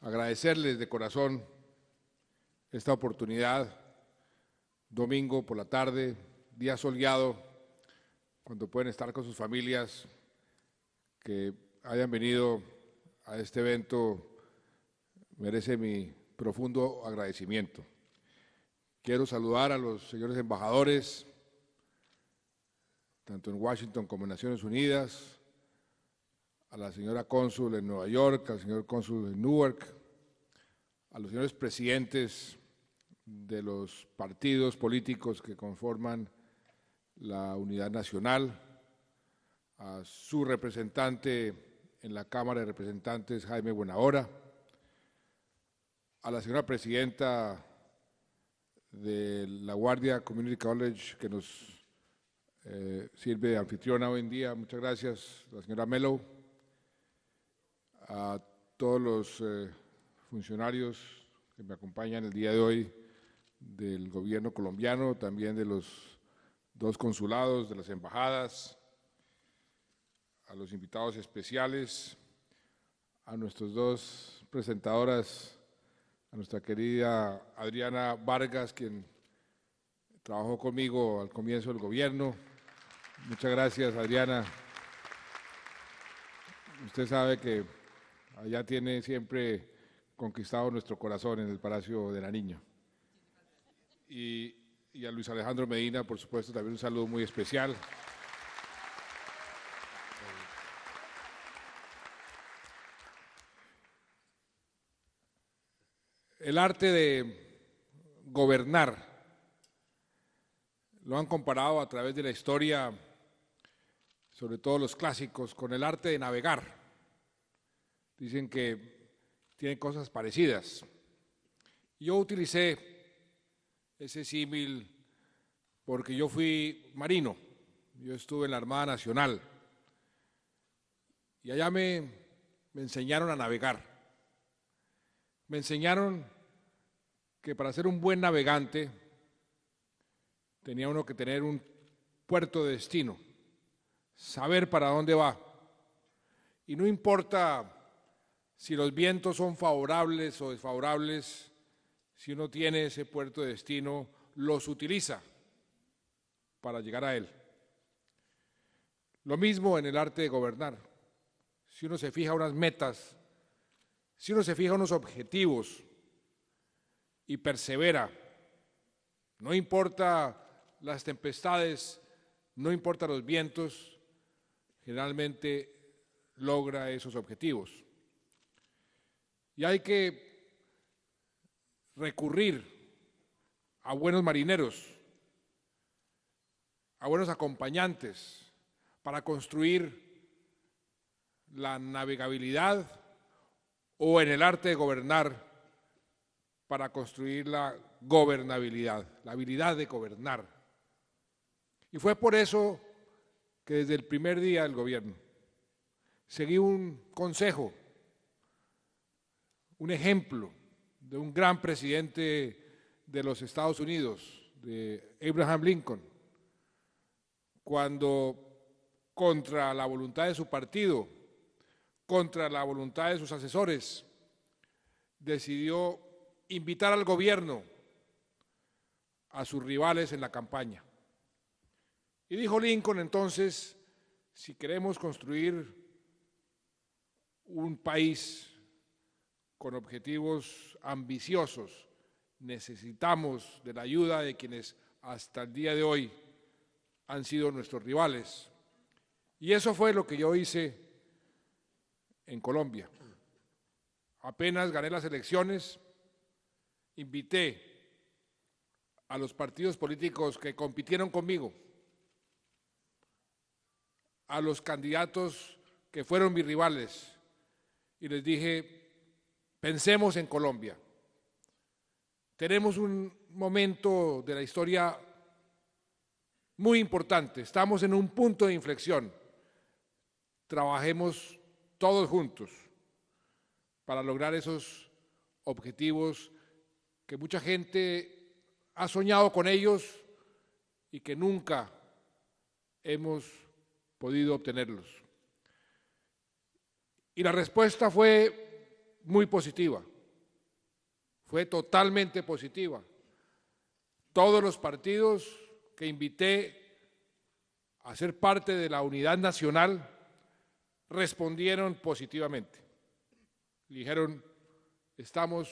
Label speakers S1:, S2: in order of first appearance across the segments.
S1: agradecerles de corazón esta oportunidad, domingo por la tarde, día soleado, cuando pueden estar con sus familias, que hayan venido a este evento, merece mi profundo agradecimiento. Quiero saludar a los señores embajadores, tanto en Washington como en Naciones Unidas, a la señora cónsul en Nueva York, al señor cónsul en Newark, a los señores presidentes de los partidos políticos que conforman la Unidad Nacional, a su representante en la Cámara de Representantes, Jaime Buenahora, a la señora presidenta de la Guardia Community College, que nos sirve de anfitriona hoy en día, muchas gracias, la señora Mello, a todos los funcionarios que me acompañan el día de hoy del gobierno colombiano, también de los dos consulados, de las embajadas, a los invitados especiales, a nuestras dos presentadoras, a nuestra querida Adriana Vargas, quien trabajó conmigo al comienzo del gobierno. Muchas gracias, Adriana. Usted sabe que allá tiene siempre conquistado nuestro corazón en el Palacio de la Niña. Y a Luis Alejandro Medina, por supuesto, también un saludo muy especial. El arte de gobernar lo han comparado a través de la historia, sobre todo los clásicos, con el arte de navegar. Dicen que tienen cosas parecidas. Yo utilicé ese símil porque yo fui marino, yo estuve en la Armada Nacional y allá me enseñaron a navegar. Me enseñaron que para ser un buen navegante tenía uno que tener un puerto de destino, saber para dónde va. Y no importa si los vientos son favorables o desfavorables, si uno tiene ese puerto de destino, los utiliza para llegar a él. Lo mismo en el arte de gobernar. Si uno se fija unas metas, si uno se fija unos objetivos y persevera, no importa las tempestades, no importa los vientos, generalmente logra esos objetivos. Y hay que recurrir a buenos marineros, a buenos acompañantes para construir la navegabilidad o en el arte de gobernar para construir la gobernabilidad, la habilidad de gobernar. Y fue por eso que desde el primer día del gobierno seguí un consejo, un ejemplo de un gran presidente de los Estados Unidos, de Abraham Lincoln, cuando contra la voluntad de su partido, contra la voluntad de sus asesores, decidió invitar al gobierno a sus rivales en la campaña. Y dijo Lincoln entonces, si queremos construir un país con objetivos ambiciosos, necesitamos de la ayuda de quienes hasta el día de hoy han sido nuestros rivales. Y eso fue lo que yo hice en Colombia. Apenas gané las elecciones, invité a los partidos políticos que compitieron conmigo, a los candidatos que fueron mis rivales, y les dije, pensemos en Colombia. Tenemos un momento de la historia muy importante, estamos en un punto de inflexión. Trabajemos todos juntos para lograr esos objetivos que mucha gente ha soñado con ellos y que nunca hemos podido obtenerlos. Y la respuesta fue muy positiva. fue totalmente positiva. Todos los partidos que invité a ser parte de la unidad nacional respondieron positivamente. Dijeron, estamos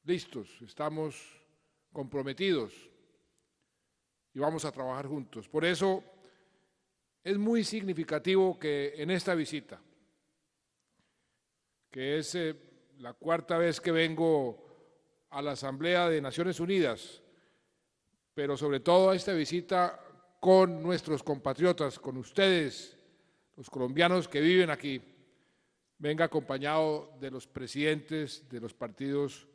S1: listos, estamos comprometidos y vamos a trabajar juntos. Por eso es muy significativo que en esta visita, que es la cuarta vez que vengo a la Asamblea de Naciones Unidas, pero sobre todo a esta visita con nuestros compatriotas, con ustedes, los colombianos que viven aquí, venga acompañado de los presidentes de los partidos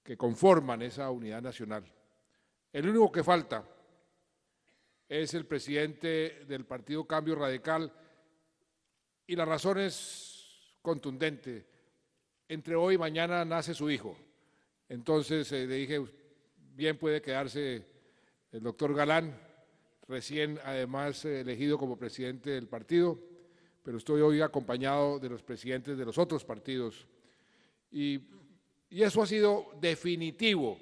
S1: que conforman esa unidad nacional. El único que falta es el presidente del Partido Cambio Radical y la razón es contundente. Entre hoy y mañana nace su hijo. Entonces le dije, bien puede quedarse el doctor Galán, recién además elegido como presidente del partido, pero estoy hoy acompañado de los presidentes de los otros partidos. Y eso ha sido definitivo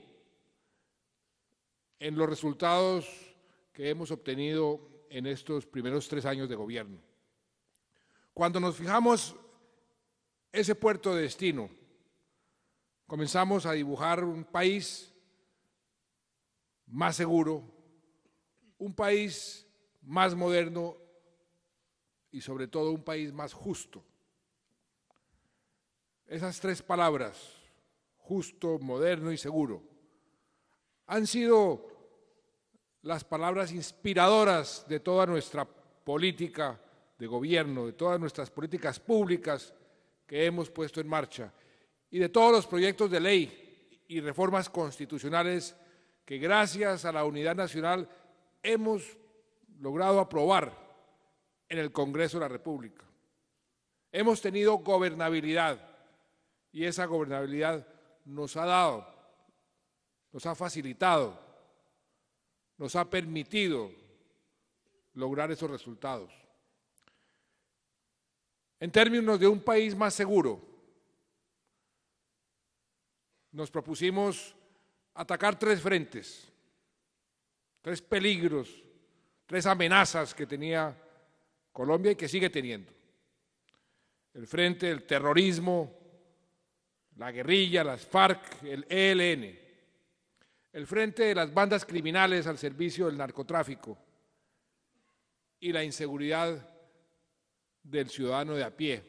S1: en los resultados que hemos obtenido en estos primeros 3 años de gobierno. Cuando nos fijamos ese puerto de destino, comenzamos a dibujar un país más seguro, un país más moderno y sobre todo un país más justo. Esas 3 palabras, justo, moderno y seguro, han sido las palabras inspiradoras de toda nuestra política de gobierno, de todas nuestras políticas públicas que hemos puesto en marcha y de todos los proyectos de ley y reformas constitucionales que gracias a la unidad nacional hemos logrado aprobar en el Congreso de la República. Hemos tenido gobernabilidad y esa gobernabilidad nos ha dado, nos ha facilitado, nos ha permitido lograr esos resultados. En términos de un país más seguro, nos propusimos atacar 3 frentes, 3 peligros, 3 amenazas que tenía Colombia y que sigue teniendo. El frente del terrorismo, la guerrilla, las FARC, el ELN. El frente de las bandas criminales al servicio del narcotráfico y la inseguridad del ciudadano de a pie,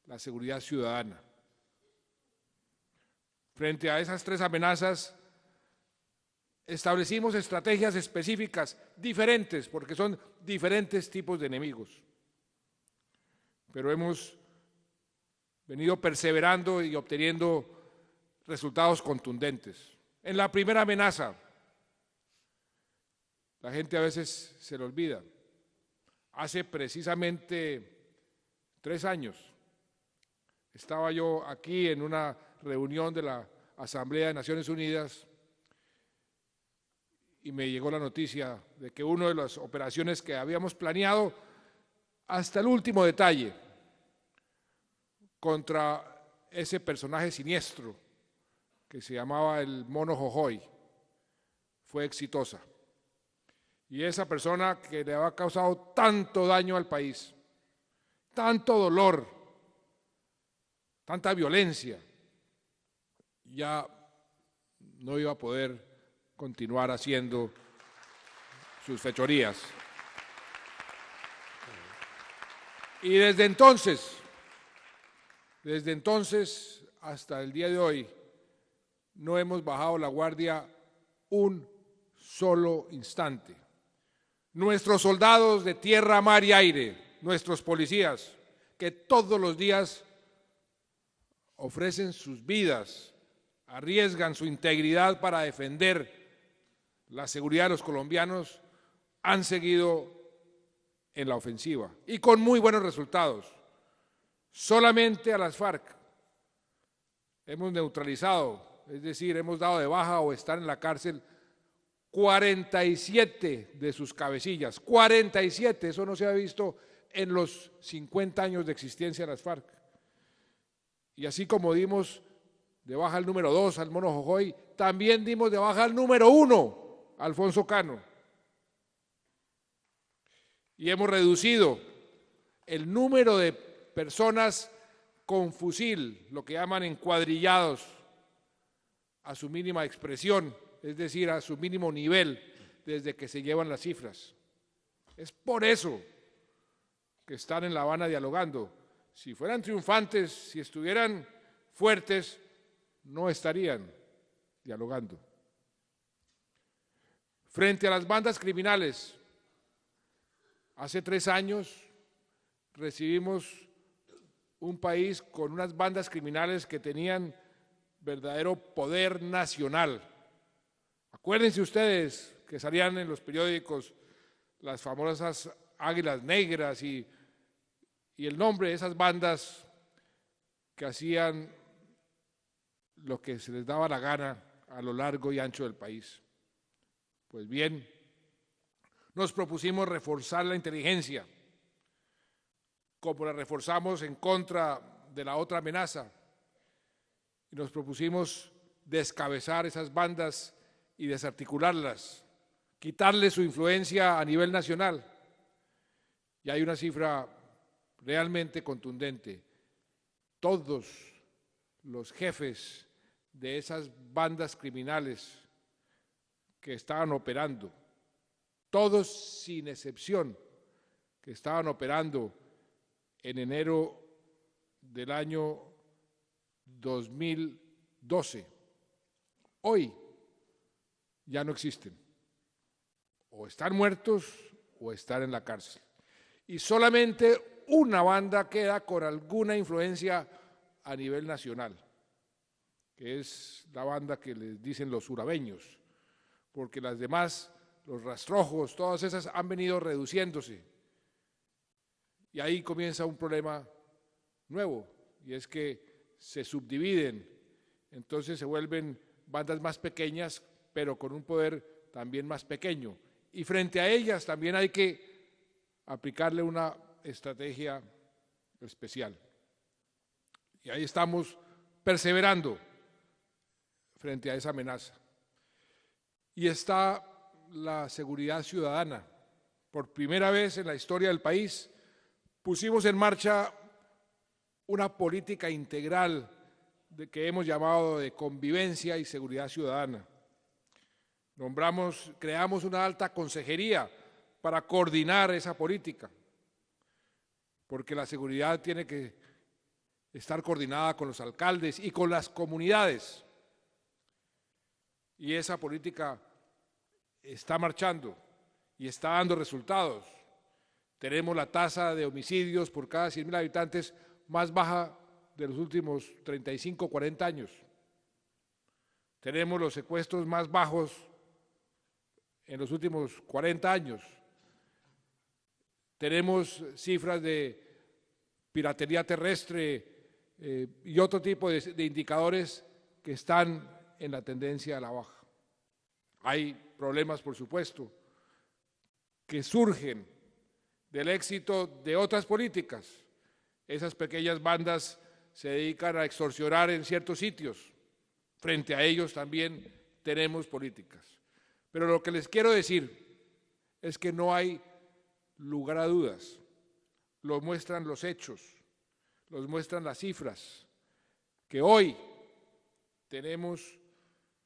S1: la seguridad ciudadana. Frente a esas 3 amenazas, establecimos estrategias específicas diferentes, porque son diferentes tipos de enemigos. Pero hemos venido perseverando y obteniendo resultados contundentes. En la primera amenaza, la gente a veces se le olvida. Hace precisamente 3 años estaba yo aquí en una reunión de la Asamblea de Naciones Unidas y me llegó la noticia de que una de las operaciones que habíamos planeado hasta el último detalle contra ese personaje siniestro que se llamaba el Mono Jojoy fue exitosa. Y esa persona que le había causado tanto daño al país, tanto dolor, tanta violencia, ya no iba a poder continuar haciendo sus fechorías. Y desde entonces hasta el día de hoy, no hemos bajado la guardia un solo instante. Nuestros soldados de tierra, mar y aire, nuestros policías, que todos los días ofrecen sus vidas, arriesgan su integridad para defender la seguridad de los colombianos, han seguido en la ofensiva y con muy buenos resultados. Solamente a las FARC hemos neutralizado, es decir, hemos dado de baja o están en la cárcel 47 de sus cabecillas, 47, eso no se ha visto en los 50 años de existencia de las FARC. Y así como dimos de baja al número 2 al Mono Jojoy, también dimos de baja al número 1 a Alfonso Cano. Y hemos reducido el número de personas con fusil, lo que llaman encuadrillados, a su mínima expresión, es decir, a su mínimo nivel, desde que se llevan las cifras. Es por eso que están en La Habana dialogando. Si fueran triunfantes, si estuvieran fuertes, no estarían dialogando. Frente a las bandas criminales, hace 3 años recibimos un país con unas bandas criminales que tenían verdadero poder nacional. Acuérdense ustedes que salían en los periódicos las famosas Águilas Negras y el nombre de esas bandas que hacían lo que se les daba la gana a lo largo y ancho del país. Pues bien, nos propusimos reforzar la inteligencia, como la reforzamos en contra de la otra amenaza, y nos propusimos descabezar esas bandas y desarticularlas, quitarles su influencia a nivel nacional. Y hay una cifra realmente contundente. Todos los jefes de esas bandas criminales que estaban operando, todos sin excepción, que estaban operando en enero del año 2012, hoy ya no existen. O están muertos o están en la cárcel. Y solamente una banda queda con alguna influencia a nivel nacional, que es la banda que les dicen los urabeños, porque las demás, los rastrojos, todas esas han venido reduciéndose. Y ahí comienza un problema nuevo, y es que se subdividen, entonces se vuelven bandas más pequeñas, pero con un poder también más pequeño. Y frente a ellas también hay que aplicarle una estrategia especial. Y ahí estamos perseverando frente a esa amenaza. Y está la seguridad ciudadana. Por primera vez en la historia del país pusimos en marcha una política integral que hemos llamado de convivencia y seguridad ciudadana. Creamos una alta consejería para coordinar esa política, porque la seguridad tiene que estar coordinada con los alcaldes y con las comunidades. Y esa política está marchando y está dando resultados. Tenemos la tasa de homicidios por cada 100.000 habitantes más baja de los últimos 35 o 40 años. Tenemos los secuestros más bajos en los últimos 40 años. Tenemos cifras de piratería terrestre y otro tipo de indicadores que están en la tendencia a la baja. Hay problemas, por supuesto, que surgen del éxito de otras políticas. Esas pequeñas bandas se dedican a extorsionar en ciertos sitios. Frente a ellos también tenemos políticas. Pero lo que les quiero decir es que no hay lugar a dudas. Lo muestran los hechos, los muestran las cifras, que hoy tenemos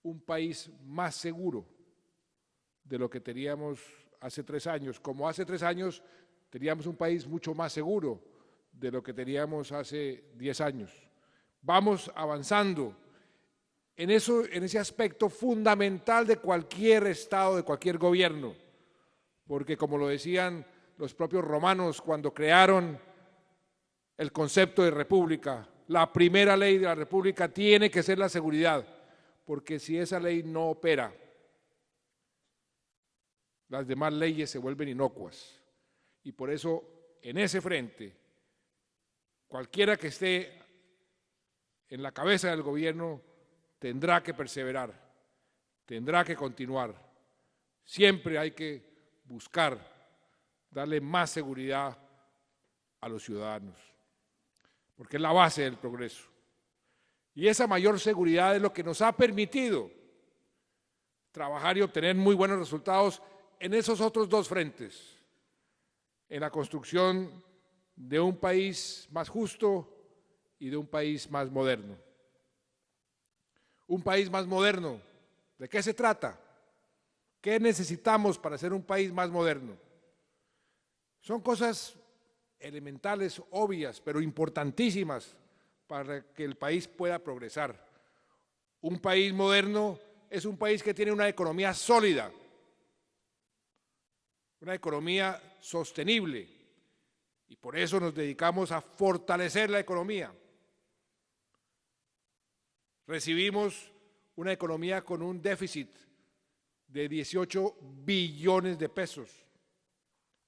S1: un país más seguro de lo que teníamos hace 3 años. Como hace 3 años teníamos un país mucho más seguro de lo que teníamos hace 10 años. Vamos avanzando en ese aspecto fundamental de cualquier Estado, de cualquier gobierno, porque como lo decían los propios romanos cuando crearon el concepto de república, la primera ley de la república tiene que ser la seguridad, porque si esa ley no opera, las demás leyes se vuelven inocuas. Y por eso, en ese frente, cualquiera que esté en la cabeza del gobierno tendrá que perseverar, tendrá que continuar. Siempre hay que buscar darle más seguridad a los ciudadanos, porque es la base del progreso. Y esa mayor seguridad es lo que nos ha permitido trabajar y obtener muy buenos resultados en esos otros dos frentes, en la construcción de un país más justo y de un país más moderno. Un país más moderno, ¿de qué se trata? ¿Qué necesitamos para ser un país más moderno? Son cosas elementales, obvias, pero importantísimas para que el país pueda progresar. Un país moderno es un país que tiene una economía sólida, una economía sostenible, y por eso nos dedicamos a fortalecer la economía. Recibimos una economía con un déficit de 18 billones de pesos.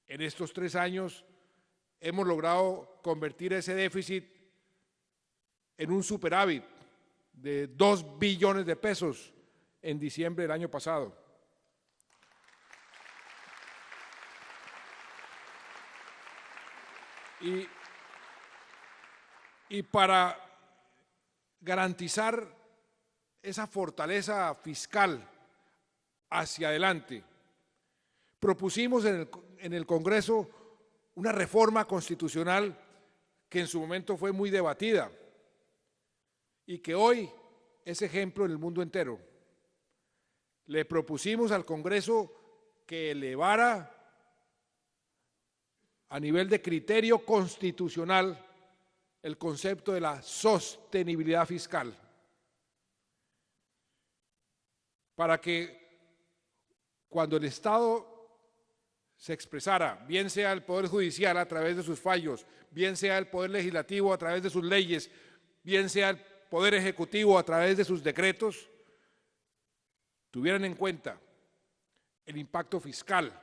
S1: En estos 3 años hemos logrado convertir ese déficit en un superávit de 2 billones de pesos en diciembre del año pasado. Y para garantizar esa fortaleza fiscal hacia adelante, propusimos en el Congreso una reforma constitucional que en su momento fue muy debatida y que hoy es ejemplo en el mundo entero. Le propusimos al Congreso que elevara a nivel de criterio constitucional el concepto de la sostenibilidad fiscal, para que cuando el Estado se expresara, bien sea el Poder Judicial a través de sus fallos, bien sea el Poder Legislativo a través de sus leyes, bien sea el Poder Ejecutivo a través de sus decretos, tuvieran en cuenta el impacto fiscal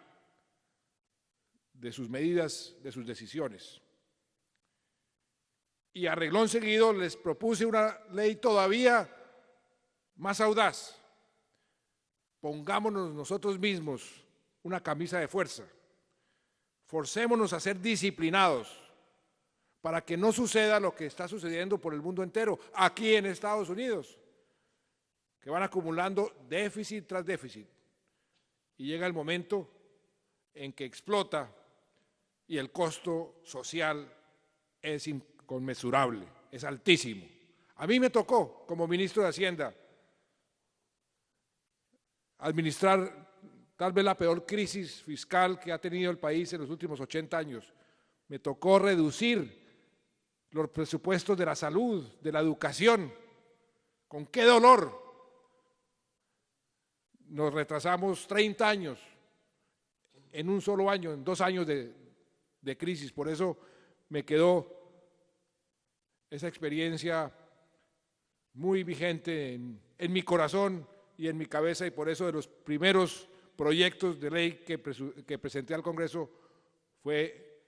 S1: de sus medidas, de sus decisiones. Y a renglón seguido les propuse una ley todavía más audaz. Pongámonos nosotros mismos una camisa de fuerza. Forcémonos a ser disciplinados para que no suceda lo que está sucediendo por el mundo entero, aquí en Estados Unidos, que van acumulando déficit tras déficit. Y llega el momento en que explota y el costo social es inconmensurable, es altísimo. A mí me tocó, como ministro de Hacienda, administrar tal vez la peor crisis fiscal que ha tenido el país en los últimos 80 años. Me tocó reducir los presupuestos de la salud, de la educación. ¿Con qué dolor? Nos retrasamos 30 años en un solo año, en 2 años de crisis. Por eso me quedó esa experiencia muy vigente en mi corazón y en mi cabeza, y por eso de los primeros proyectos de ley que presenté al Congreso fue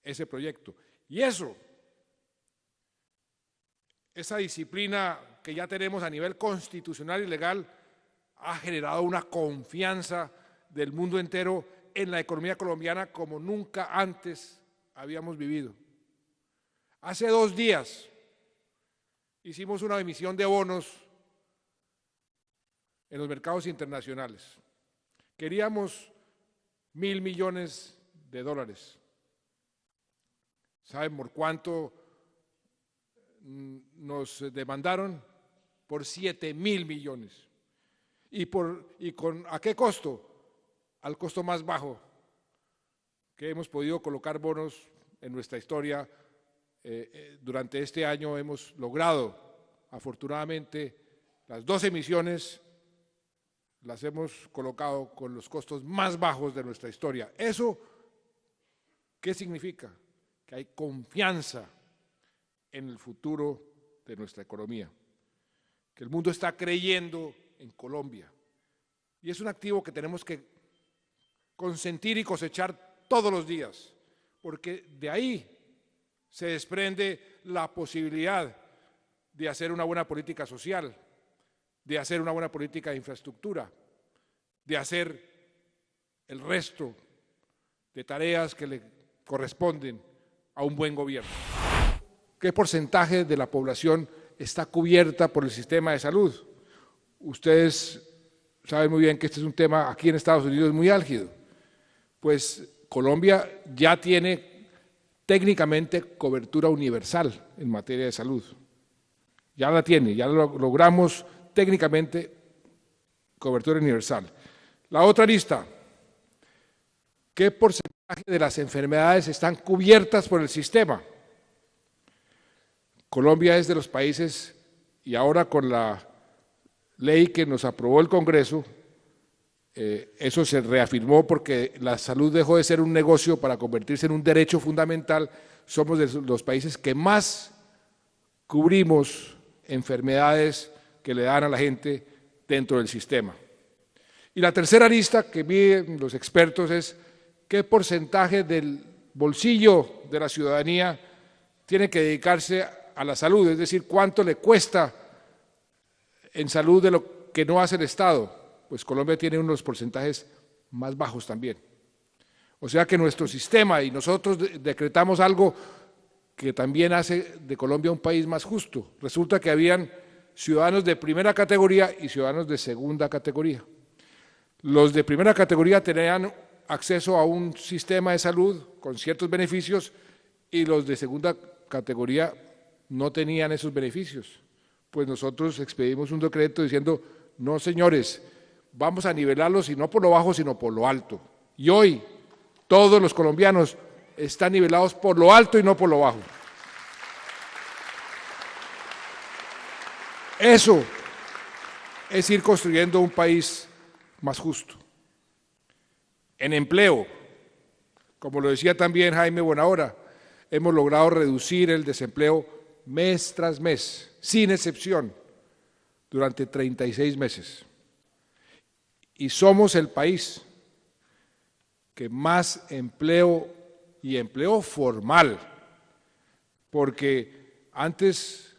S1: ese proyecto. Y esa disciplina que ya tenemos a nivel constitucional y legal ha generado una confianza del mundo entero en la economía colombiana como nunca antes habíamos vivido. Hace 2 días hicimos una emisión de bonos en los mercados internacionales. Queríamos $1.000 millones. ¿Saben por cuánto nos demandaron? Por 7.000 millones. ¿A qué costo? Al costo más bajo que hemos podido colocar bonos en nuestra historia. Durante este año hemos logrado, afortunadamente, las 2 emisiones las hemos colocado con los costos más bajos de nuestra historia. ¿Eso qué significa? Que hay confianza en el futuro de nuestra economía, que el mundo está creyendo en Colombia, y es un activo que tenemos que consentir y cosechar todos los días, porque de ahí se desprende la posibilidad de hacer una buena política social, de hacer una buena política de infraestructura, de hacer el resto de tareas que le corresponden a un buen gobierno. ¿Qué porcentaje de la población está cubierta por el sistema de salud. Ustedes saben muy bien que este es un tema aquí en Estados Unidos muy álgido. Pues Colombia ya tiene técnicamente cobertura universal en materia de salud. Ya la tiene, ya logramos técnicamente cobertura universal. La otra lista, ¿qué porcentaje de las enfermedades están cubiertas por el sistema? Colombia es de los países, y ahora con la ley que nos aprobó el Congreso, eso se reafirmó porque la salud dejó de ser un negocio para convertirse en un derecho fundamental. Somos de los países que más cubrimos enfermedades que le dan a la gente dentro del sistema. Y la tercera lista que miden los expertos es qué porcentaje del bolsillo de la ciudadanía tiene que dedicarse a la salud, es decir, cuánto le cuesta en salud de lo que no hace el Estado. Pues Colombia tiene unos porcentajes más bajos también. O sea que nuestro sistema, y nosotros decretamos algo que también hace de Colombia un país más justo. Resulta que habían ciudadanos de primera categoría y ciudadanos de segunda categoría. Los de primera categoría tenían acceso a un sistema de salud con ciertos beneficios y los de segunda categoría no tenían esos beneficios. Pues nosotros expedimos un decreto diciendo, no señores, vamos a nivelarlos y no por lo bajo sino por lo alto. Y hoy todos los colombianos están nivelados por lo alto y no por lo bajo. Eso es ir construyendo un país más justo. En empleo, como lo decía también Jaime Buenahora, hemos logrado reducir el desempleo mes tras mes, sin excepción, durante 36 meses. Y somos el país que más empleo, y empleo formal, porque antes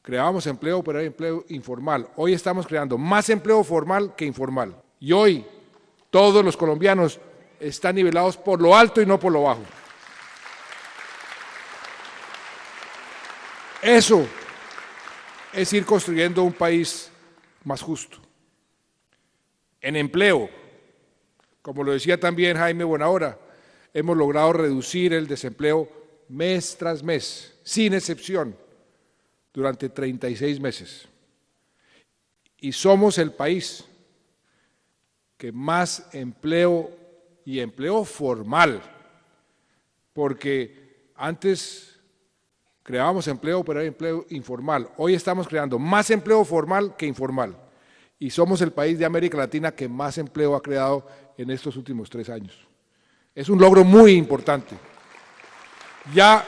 S1: creábamos empleo, pero era empleo informal. Hoy estamos creando más empleo formal que informal. Y hoy todos los colombianos están nivelados por lo alto y no por lo bajo. Eso es ir construyendo un país más justo. En empleo, como lo decía también Jaime Buenahora, hemos logrado reducir el desempleo mes tras mes, sin excepción, durante 36 meses. Y somos el país que más empleo, y empleo formal, porque antes creábamos empleo, pero era empleo informal. Hoy estamos creando más empleo formal que informal. Y somos el país de América Latina que más empleo ha creado en estos últimos 3 años. Es un logro muy importante. Ya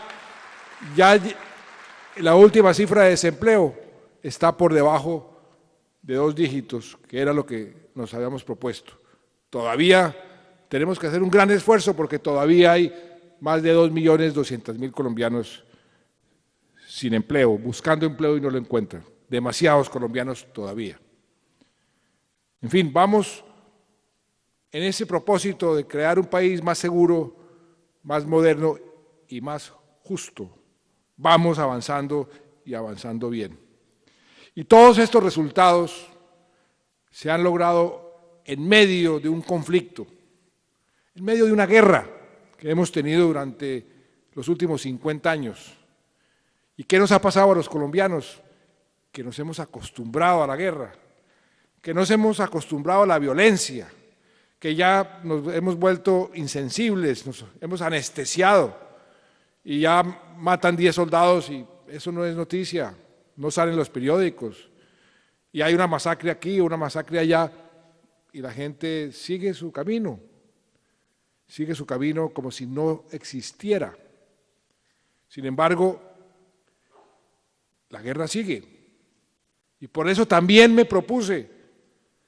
S1: la última cifra de desempleo está por debajo de 2 dígitos, que era lo que nos habíamos propuesto. Todavía tenemos que hacer un gran esfuerzo porque todavía hay más de 2.200.000 colombianos sin empleo, buscando empleo y no lo encuentran. Demasiados colombianos todavía. En fin, vamos en ese propósito de crear un país más seguro, más moderno y más justo. Vamos avanzando y avanzando bien. Y todos estos resultados se han logrado en medio de un conflicto, en medio de una guerra que hemos tenido durante los últimos 50 años. ¿Y qué nos ha pasado a los colombianos? Que nos hemos acostumbrado a la guerra, que nos hemos acostumbrado a la violencia, que ya nos hemos vuelto insensibles, nos hemos anestesiado y ya matan 10 soldados y eso no es noticia, no salen los periódicos. Y hay una masacre aquí, una masacre allá y la gente sigue su camino como si no existiera. Sin embargo, la guerra sigue y por eso también me propuse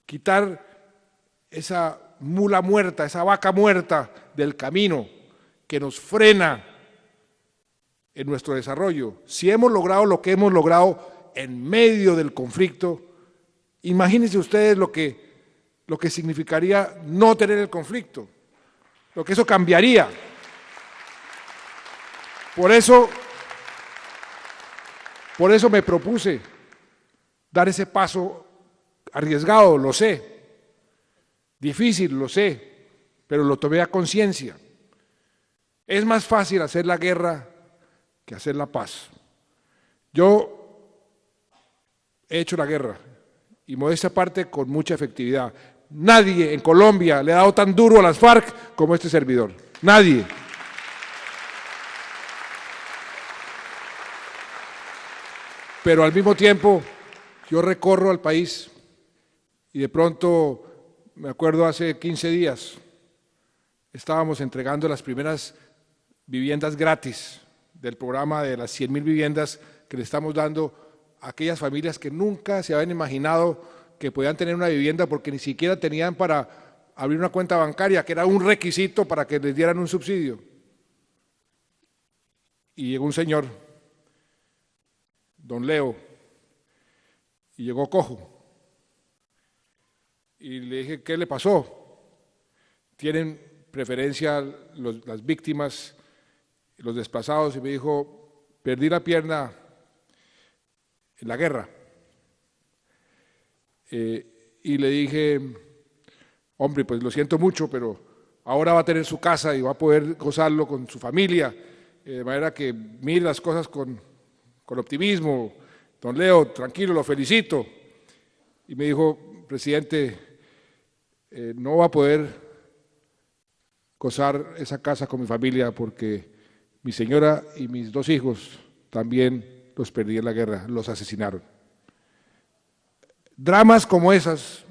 S1: quitar esa mula muerta, esa vaca muerta del camino que nos frena en nuestro desarrollo. Si hemos logrado lo que hemos logrado en medio del conflicto, imagínense ustedes lo que significaría no tener el conflicto, lo que eso cambiaría. Por eso Por eso me propuse dar ese paso arriesgado, lo sé, difícil, lo sé, pero lo tomé a conciencia. Es más fácil hacer la guerra que hacer la paz. Yo he hecho la guerra, y modestia aparte, con mucha efectividad. Nadie en Colombia le ha dado tan duro a las FARC como este servidor. Nadie. Pero al mismo tiempo, yo recorro al país y de pronto, me acuerdo hace 15 días, estábamos entregando las primeras viviendas gratis del programa de las 100.000 viviendas que le estamos dando a aquellas familias que nunca se habían imaginado que podían tener una vivienda porque ni siquiera tenían para abrir una cuenta bancaria, que era un requisito para que les dieran un subsidio. Y llegó un señor, don Leo, y llegó cojo. Y le dije, ¿qué le pasó? ¿Tienen preferencia las víctimas, los desplazados? Y me dijo, perdí la pierna en la guerra. Y le dije, hombre, pues lo siento mucho, pero ahora va a tener su casa y va a poder gozarlo con su familia, de manera que mire las cosas con optimismo. Don Leo, tranquilo, lo felicito. Y me dijo, presidente, no va a poder gozar esa casa con mi familia porque mi señora y mis 2 hijos también los perdí en la guerra, los asesinaron. Dramas como esas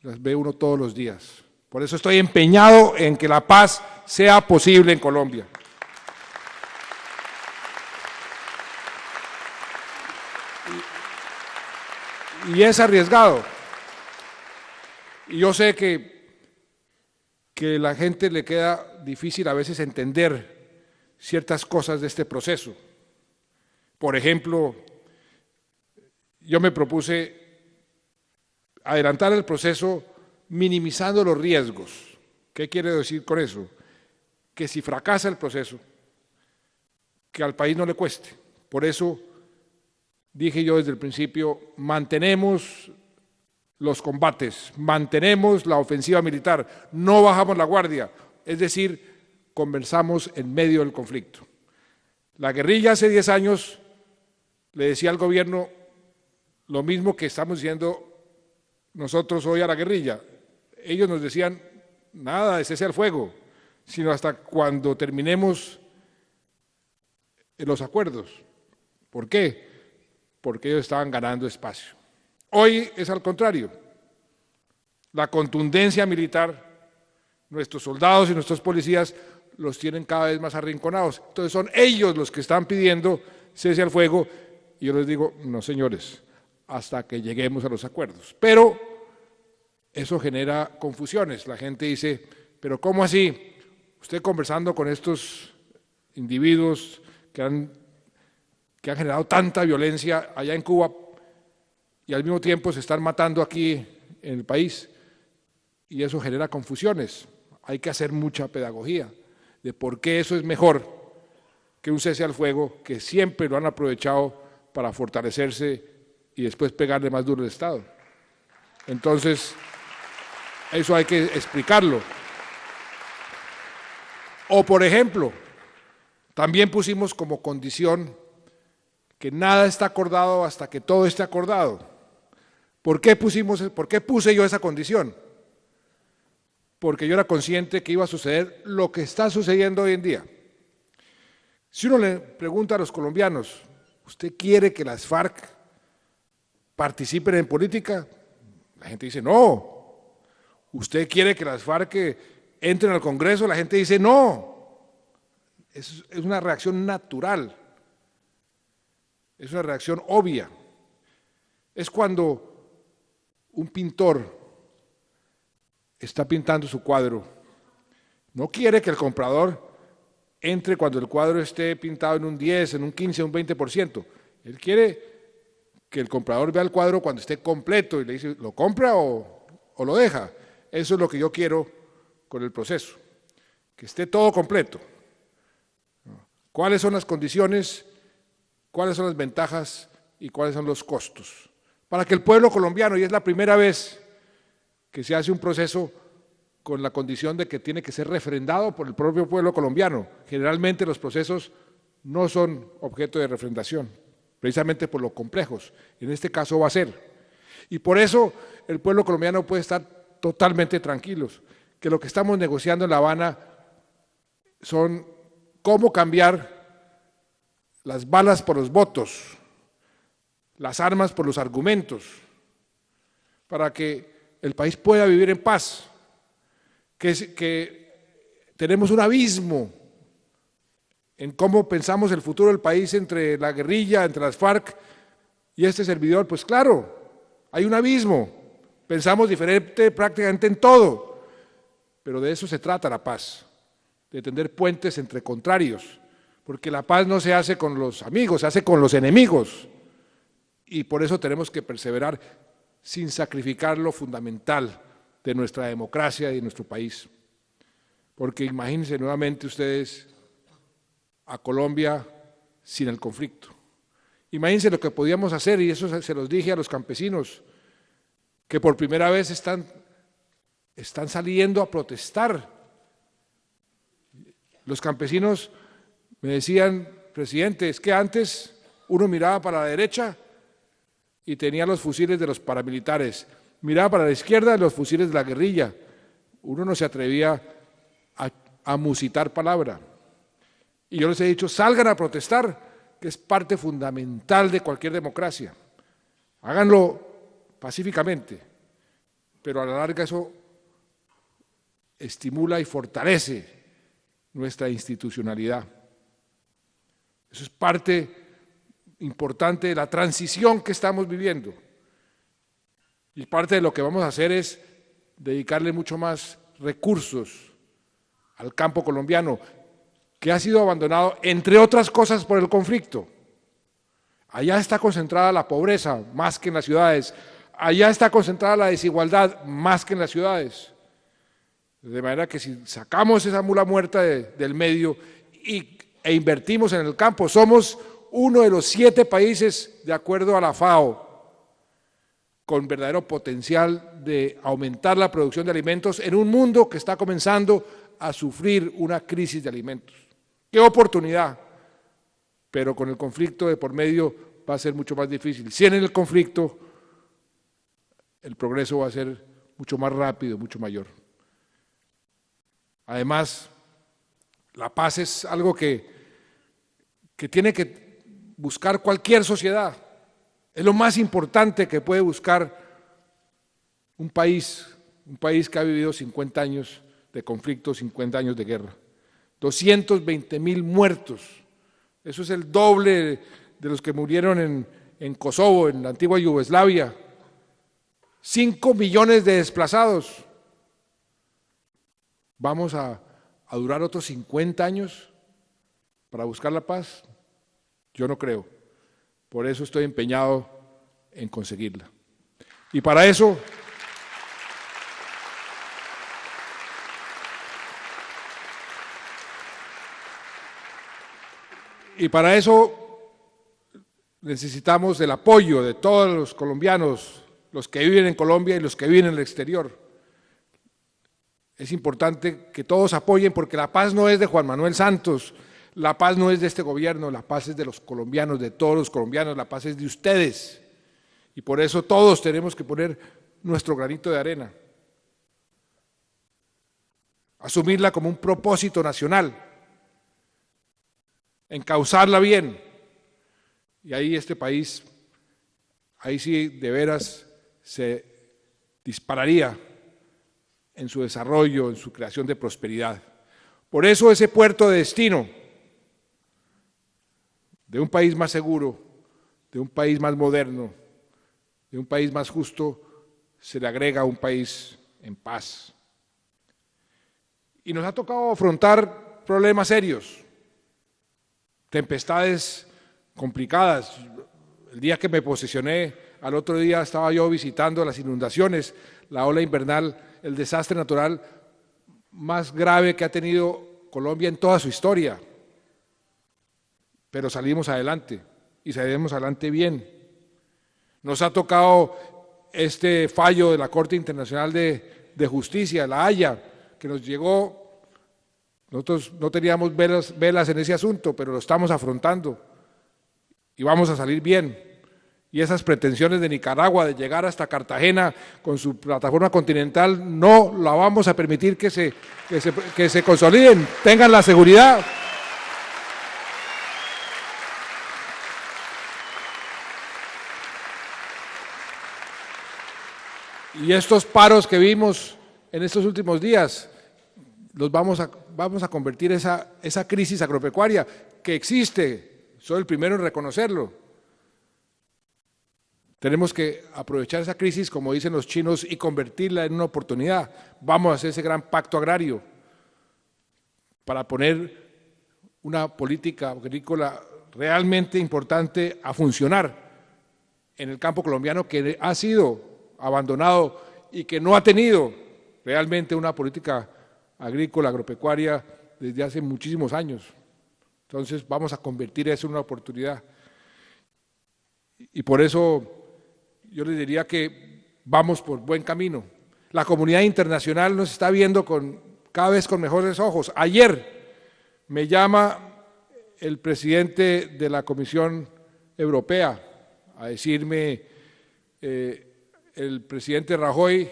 S1: las ve uno todos los días. Por eso estoy empeñado en que la paz sea posible en Colombia. Y es arriesgado. Y yo sé que a la gente le queda difícil a veces entender ciertas cosas de este proceso. Por ejemplo, yo me propuse adelantar el proceso minimizando los riesgos. ¿Qué quiere decir con eso? Que si fracasa el proceso, que al país no le cueste. Por eso dije yo desde el principio, mantenemos los combates, mantenemos la ofensiva militar, no bajamos la guardia, es decir, conversamos en medio del conflicto. La guerrilla hace 10 años le decía al gobierno lo mismo que estamos diciendo nosotros hoy a la guerrilla. Ellos nos decían, nada de cese al fuego, sino hasta cuando terminemos los acuerdos. ¿Por qué? Porque ellos estaban ganando espacio. Hoy es al contrario. La contundencia militar, nuestros soldados y nuestros policías los tienen cada vez más arrinconados. Entonces son ellos los que están pidiendo cese al fuego y yo les digo, no señores, hasta que lleguemos a los acuerdos. Pero eso genera confusiones. La gente dice, pero ¿cómo así? Usted conversando con estos individuos que han generado tanta violencia allá en Cuba y al mismo tiempo se están matando aquí en el país, y eso genera confusiones. Hay que hacer mucha pedagogía de por qué eso es mejor que un cese al fuego, que siempre lo han aprovechado para fortalecerse y después pegarle más duro al Estado. Entonces, eso hay que explicarlo. O, por ejemplo, también pusimos como condición que nada está acordado hasta que todo esté acordado. ¿Por qué puse yo esa condición? Porque yo era consciente que iba a suceder lo que está sucediendo hoy en día. Si uno le pregunta a los colombianos, ¿usted quiere que las FARC participen en política? La gente dice no. ¿Usted quiere que las FARC entren al Congreso? La gente dice no. Es una reacción natural. Es una reacción obvia. Es cuando un pintor está pintando su cuadro. No quiere que el comprador entre cuando el cuadro esté pintado en un 10, en un 15, un 20%. Él quiere que el comprador vea el cuadro cuando esté completo y le dice, ¿lo compra o lo deja? Eso es lo que yo quiero con el proceso, que esté todo completo. ¿Cuáles son las condiciones? cuáles son las ventajas y cuáles son los costos, para que el pueblo colombiano, y es la primera vez que se hace un proceso con la condición de que tiene que ser refrendado por el propio pueblo colombiano. Generalmente los procesos no son objeto de refrendación, precisamente por lo complejos. En este caso va a ser. Y por eso el pueblo colombiano puede estar totalmente tranquilos, que lo que estamos negociando en La Habana son cómo cambiar las balas por los votos, las armas por los argumentos, para que el país pueda vivir en paz, que tenemos un abismo en cómo pensamos el futuro del país entre la guerrilla, entre las FARC y este servidor. Pues claro, hay un abismo, pensamos diferente prácticamente en todo, pero de eso se trata la paz, de tender puentes entre contrarios, porque la paz no se hace con los amigos, se hace con los enemigos, y por eso tenemos que perseverar sin sacrificar lo fundamental de nuestra democracia y de nuestro país. Porque imagínense nuevamente ustedes a Colombia sin el conflicto. Imagínense lo que podíamos hacer, y eso se los dije a los campesinos, que por primera vez están saliendo a protestar. Los campesinos me decían, presidente, es que antes uno miraba para la derecha y tenía los fusiles de los paramilitares, miraba para la izquierda los fusiles de la guerrilla, uno no se atrevía a musitar palabra. Y yo les he dicho, salgan a protestar, que es parte fundamental de cualquier democracia. Háganlo pacíficamente, pero a la larga eso estimula y fortalece nuestra institucionalidad. Eso es parte importante de la transición que estamos viviendo. Y parte de lo que vamos a hacer es dedicarle mucho más recursos al campo colombiano, que ha sido abandonado, entre otras cosas, por el conflicto. Allá está concentrada la pobreza, más que en las ciudades. Allá está concentrada la desigualdad, más que en las ciudades. De manera que si sacamos esa mula muerta del medio e invertimos en el campo, somos uno de los 7 países, de acuerdo a la FAO, con verdadero potencial de aumentar la producción de alimentos en un mundo que está comenzando a sufrir una crisis de alimentos. ¡Qué oportunidad! Pero con el conflicto de por medio va a ser mucho más difícil. Si en el conflicto, el progreso va a ser mucho más rápido, mucho mayor. Además, la paz es algo que tiene que buscar cualquier sociedad. Es lo más importante que puede buscar un país que ha vivido 50 años de conflicto, 50 años de guerra. 220.000 muertos, eso es el doble de los que murieron en Kosovo, en la antigua Yugoslavia. 5 millones de desplazados. ¿Vamos a durar otros 50 años para buscar la paz? Yo no creo. Por eso estoy empeñado en conseguirla. Y para eso necesitamos el apoyo de todos los colombianos, los que viven en Colombia y los que viven en el exterior. Es importante que todos apoyen, porque la paz no es de Juan Manuel Santos, la paz no es de este gobierno, la paz es de los colombianos, de todos los colombianos, la paz es de ustedes. Y por eso todos tenemos que poner nuestro granito de arena, asumirla como un propósito nacional, encauzarla bien, y ahí este país, ahí sí de veras se dispararía en su desarrollo, en su creación de prosperidad. Por eso ese puerto de destino de un país más seguro, de un país más moderno, de un país más justo, se le agrega un país en paz. Y nos ha tocado afrontar problemas serios, tempestades complicadas. El día que me posesioné, al otro día estaba yo visitando las inundaciones, la ola invernal, el desastre natural más grave que ha tenido Colombia en toda su historia. Pero salimos adelante. y salimos adelante bien. Nos ha tocado este fallo de la Corte Internacional de Justicia, la Haya, que nos llegó. Nosotros no teníamos velas en ese asunto, pero lo estamos afrontando y vamos a salir bien. Y esas pretensiones de Nicaragua de llegar hasta Cartagena con su plataforma continental, no la vamos a permitir que se consoliden. Tengan la seguridad. Y estos paros que vimos en estos últimos días, los vamos a convertir esa crisis agropecuaria que existe, soy el primero en reconocerlo. Tenemos que aprovechar esa crisis, como dicen los chinos, y convertirla en una oportunidad. Vamos a hacer ese gran pacto agrario para poner una política agrícola realmente importante a funcionar en el campo colombiano, que ha sido abandonado y que no ha tenido realmente una política agrícola, agropecuaria desde hace muchísimos años. Entonces vamos a convertir eso en una oportunidad. Y por eso yo les diría que vamos por buen camino. La comunidad internacional nos está viendo cada vez con mejores ojos. Ayer me llama el presidente de la Comisión Europea a decirme, el presidente Rajoy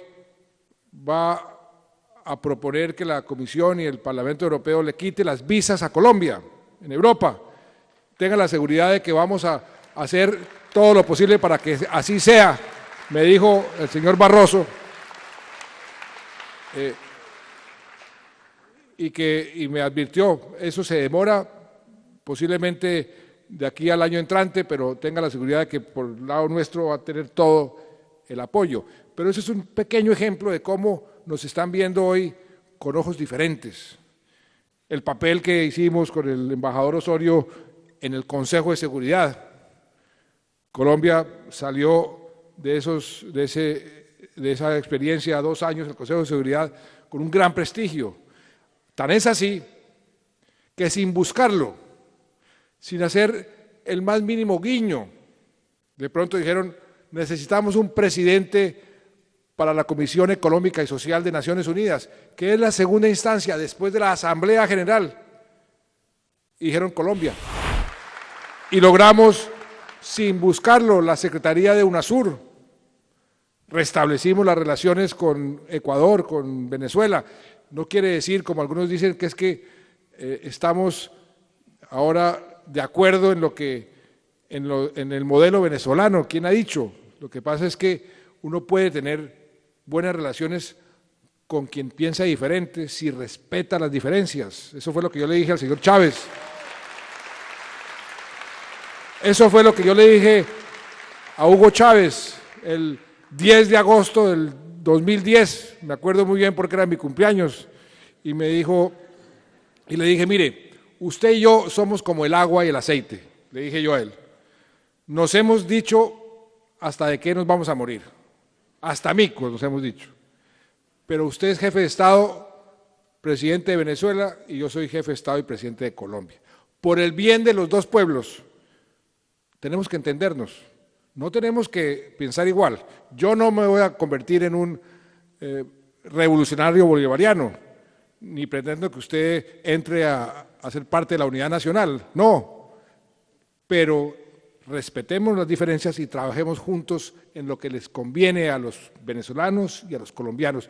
S1: va a proponer que la Comisión y el Parlamento Europeo le quite las visas a Colombia, en Europa. Tengan la seguridad de que vamos a hacer todo lo posible para que así sea, me dijo el señor Barroso, y me advirtió, eso se demora posiblemente de aquí al año entrante, pero tenga la seguridad de que por el lado nuestro va a tener todo el apoyo. Pero eso es un pequeño ejemplo de cómo nos están viendo hoy con ojos diferentes. El papel que hicimos con el embajador Osorio en el Consejo de Seguridad. Colombia salió de esa experiencia 2 años en el Consejo de Seguridad con un gran prestigio. Tan es así que sin buscarlo, sin hacer el más mínimo guiño, de pronto dijeron, necesitamos un presidente para la Comisión Económica y Social de Naciones Unidas, que es la segunda instancia después de la Asamblea General. Y dijeron Colombia. Y logramos, sin buscarlo, la Secretaría de UNASUR. Restablecimos las relaciones con Ecuador, con Venezuela. No quiere decir, como algunos dicen, que es que estamos ahora de acuerdo en el modelo venezolano. ¿Quién ha dicho? Lo que pasa es que uno puede tener buenas relaciones con quien piensa diferente si respeta las diferencias. Eso fue lo que yo le dije al señor Chávez. Eso fue lo que yo le dije a Hugo Chávez el 10 de agosto del 2010, me acuerdo muy bien porque era mi cumpleaños, y me dijo, y le dije, mire, usted y yo somos como el agua y el aceite, le dije yo a él. Nos hemos dicho hasta de qué nos vamos a morir, hasta micos nos hemos dicho, pero usted es jefe de Estado, presidente de Venezuela, y yo soy jefe de Estado y presidente de Colombia. Por el bien de los dos pueblos, tenemos que entendernos, no tenemos que pensar igual. Yo no me voy a convertir en un revolucionario bolivariano, ni pretendo que usted entre a ser parte de la unidad nacional, no, pero respetemos las diferencias y trabajemos juntos en lo que les conviene a los venezolanos y a los colombianos,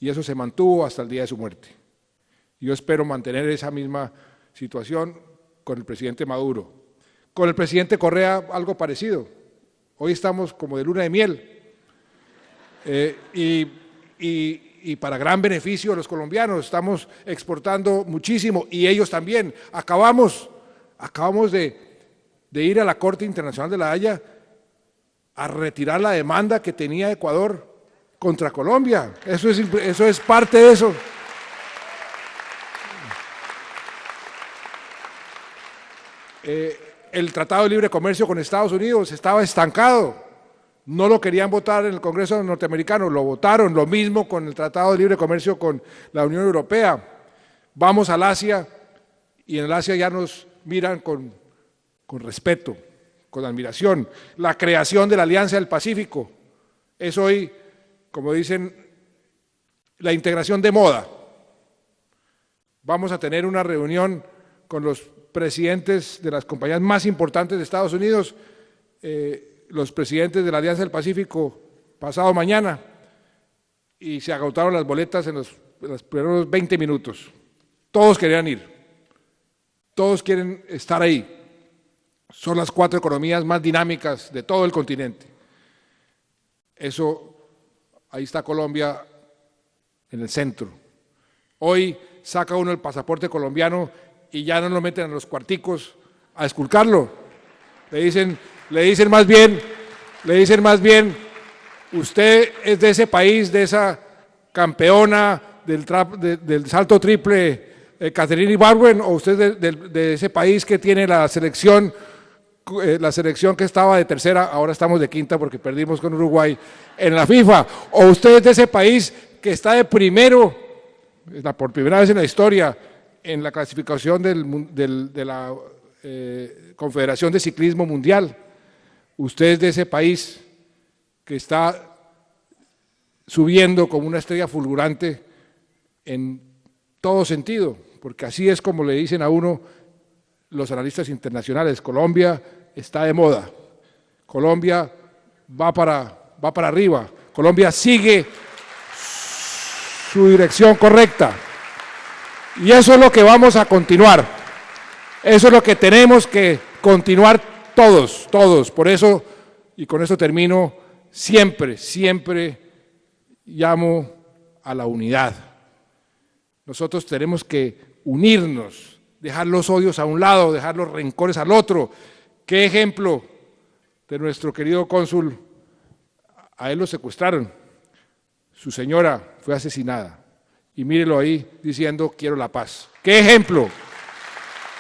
S1: y eso se mantuvo hasta el día de su muerte. Yo espero mantener esa misma situación con el presidente Maduro. Con el presidente Correa algo parecido. Hoy estamos como de luna de miel y para gran beneficio de los colombianos, estamos exportando muchísimo y ellos también. Acabamos de ir a la Corte Internacional de la Haya a retirar la demanda que tenía Ecuador contra Colombia. Eso es parte de eso. El Tratado de Libre Comercio con Estados Unidos estaba estancado, no lo querían votar en el Congreso norteamericano, lo votaron, lo mismo con el Tratado de Libre Comercio con la Unión Europea. Vamos al Asia y en el Asia ya nos miran con respeto, con admiración. La creación de la Alianza del Pacífico es hoy, como dicen, la integración de moda. Vamos a tener una reunión con los presidentes de las compañías más importantes de Estados Unidos, los presidentes de la Alianza del Pacífico pasado mañana, y se agotaron las boletas en los primeros 20 minutos. Todos querían ir, todos quieren estar ahí. Son las 4 economías más dinámicas de todo el continente. Eso, ahí está Colombia en el centro. Hoy saca uno el pasaporte colombiano y ya no lo meten en los cuarticos a esculcarlo. Le dicen más bien, usted es de ese país, de esa campeona del salto triple, Catherine Ibargüen, o usted de ese país que tiene la selección que estaba de tercera, ahora estamos de quinta porque perdimos con Uruguay en la FIFA, o usted es de ese país que está de primero, por primera vez en la historia, en la clasificación de la Confederación de Ciclismo Mundial. Usted es de ese país que está subiendo como una estrella fulgurante en todo sentido, porque así es como le dicen a uno los analistas internacionales: Colombia está de moda, Colombia va para arriba, Colombia sigue su dirección correcta. Y eso es lo que vamos a continuar, eso es lo que tenemos que continuar todos. Por eso, y con eso termino, siempre llamo a la unidad. Nosotros tenemos que unirnos, dejar los odios a un lado, dejar los rencores al otro. ¿Qué ejemplo de nuestro querido cónsul? A él lo secuestraron, su señora fue asesinada, y mírelo ahí diciendo quiero la paz. ¡Qué ejemplo!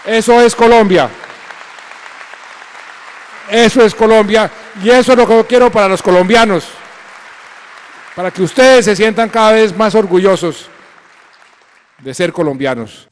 S1: Eso es Colombia. Eso es Colombia, y eso es lo que yo quiero para los colombianos, para que ustedes se sientan cada vez más orgullosos de ser colombianos.